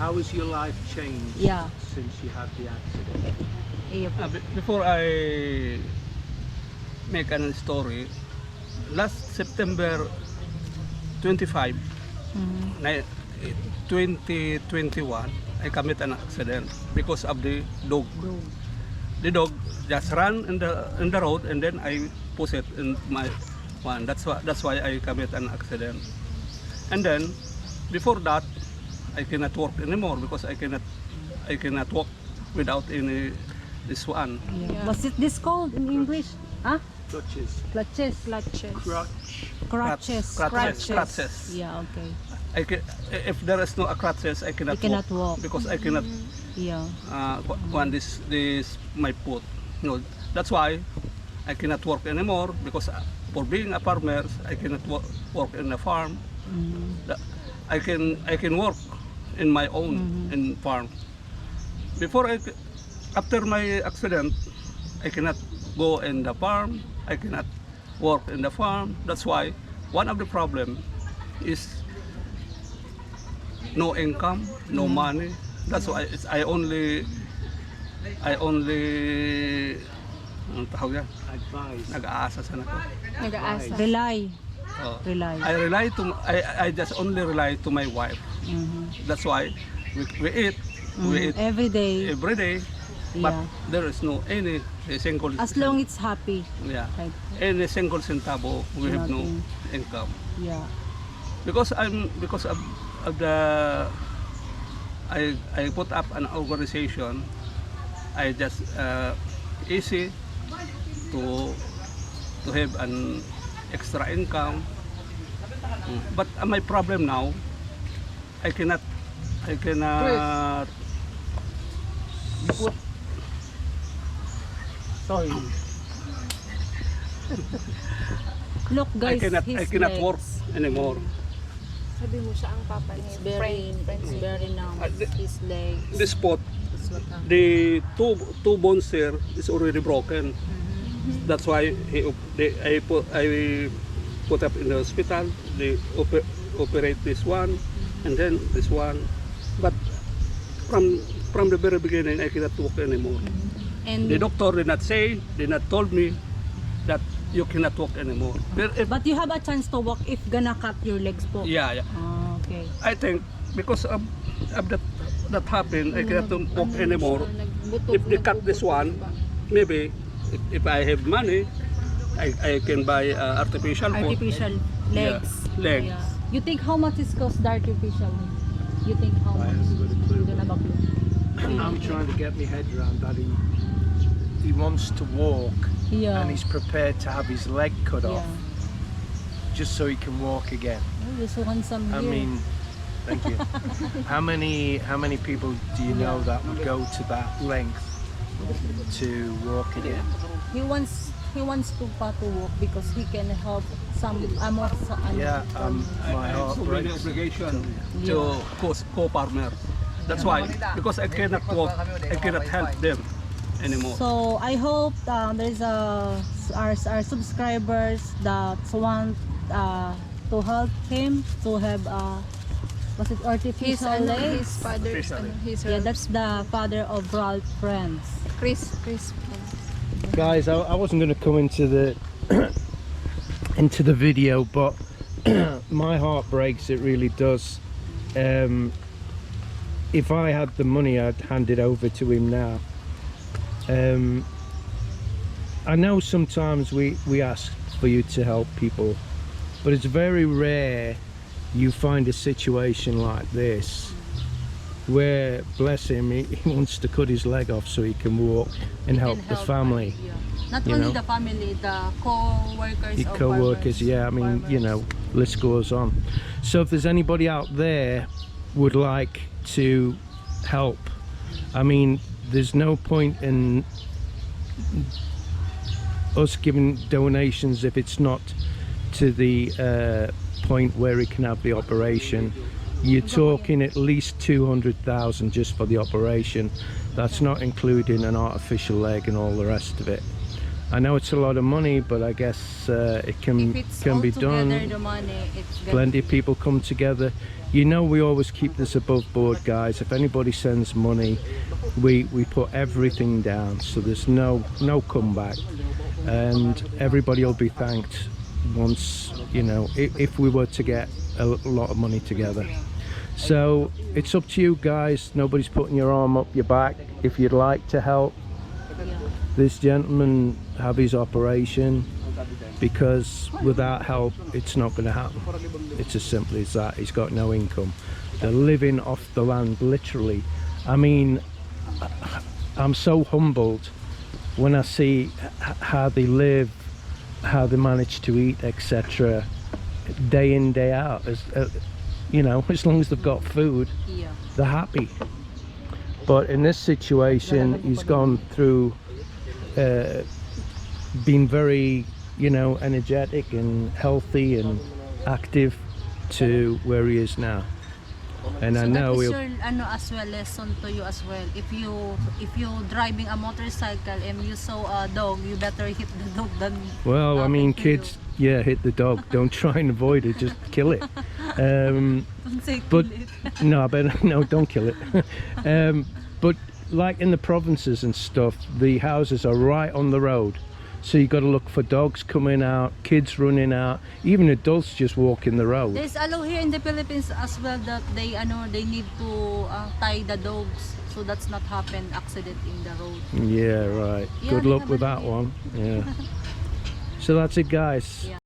How has your life changed since you had the accident? Before I make a story, last September 25, 2021, I commit an accident because of the dog. The dog just ran in the road, and then I push it in my one. That's why I commit an accident. And then before that, I cannot work anymore because I cannot walk without any this one. Yeah. Was it this called in English? Huh? Crutches. Clutches. Crutches. Yeah, okay. If there is no crutches, I cannot walk because I cannot want this my foot. No, that's why I cannot work anymore because for being a farmer, I cannot work in a farm. I can work in my own in farm. After my accident, I cannot go in the farm. I cannot work in the farm. That's why one of the problem is no income, no money. That's why I only nag-aasa sana ko. Rely. I just only rely to my wife. That's why we eat every day. But there is no any single. As long it's happy. Yeah. Right. Any single centavo, we have no income. Yeah. Because of the I put up an organization. I just easy to have an extra income. But my problem now, I cannot Sorry. Look guys, I cannot work anymore. Sabi mo siya ang papa niya. Very numb. His legs. This spot, the two bones here is already broken. That's why I put up in the hospital. They operate this one and then this one. But from the very beginning, I cannot walk anymore. And the doctor did not told me that you cannot walk anymore. But you have a chance to walk if gonna cut your legs po. Yeah. Oh, okay. I think because of that happened, I cannot walk anymore. If they cut this one, maybe if I have money, I can buy artificial legs. Yeah, legs. Yeah. You think how much it costs the artificial? You think how much? I'm trying to get my head around that he wants to walk and he's prepared to have his leg cut off just so he can walk again. Oh, you're so handsome I mean, thank you. How many people do you know that would go to that length to walk again? He wants to walk because he can help some my heart breaks. Obligation to co-farmer. That's why, because I cannot walk, I cannot help them anymore. So I hope there's our subscribers that want to help him to have was it artificial legs? His father, that's the father of Ralph's friends. Chris. Guys, I wasn't going to come into the into the video, but my heart breaks. It really does. If I had the money, I'd hand it over to him now. I know sometimes we ask for you to help people, but it's very rare you find a situation like this where, bless him, he wants to cut his leg off so he can walk and help the family. Not only the family, the co-workers. The co-workers, I mean, you know, list goes on. So if there's anybody out there would like to help, I mean, there's no point in us giving donations if it's not to the point where he can have the operation. You're talking at least 200,000 just for the operation. That's not including an artificial leg and all the rest of it. I know it's a lot of money, but I guess it If can it's be all together, done. the money, it's good. Plenty of people come together. You know, we always keep this above board, guys. If anybody sends money, we put everything down, so there's no comeback, and everybody will be thanked once, you know, if we were to get a lot of money together. So it's up to you guys. Nobody's putting your arm up your back. If you'd like to help this gentleman have his operation, because without help it's not going to happen. It's as simple as that. He's got no income. They're living off the land, literally. I mean, I'm so humbled when I see how they live, how they manage to eat, etc., day in, day out. You know, as long as they've got food, they're happy. But in this situation, he's gone through being very, you know, energetic and healthy and active to where he is now. And so I know that is he'll, your as well lesson to you as well. If you driving a motorcycle and you saw a dog, you better hit the dog than well, I mean, to kids, yeah, hit the dog. Don't try and avoid it, just kill it. Don't say But kill it. no, I better, no, don't kill it. But like in the provinces and stuff, the houses are right on the road, so you got to look for dogs coming out, kids running out, even adults just walking the road. There's a law here in the Philippines as well that they need to tie the dogs so that's not happen accident in the road. Yeah, right. Yeah, Good luck with that naman one. Yeah. So that's it, guys. Yeah.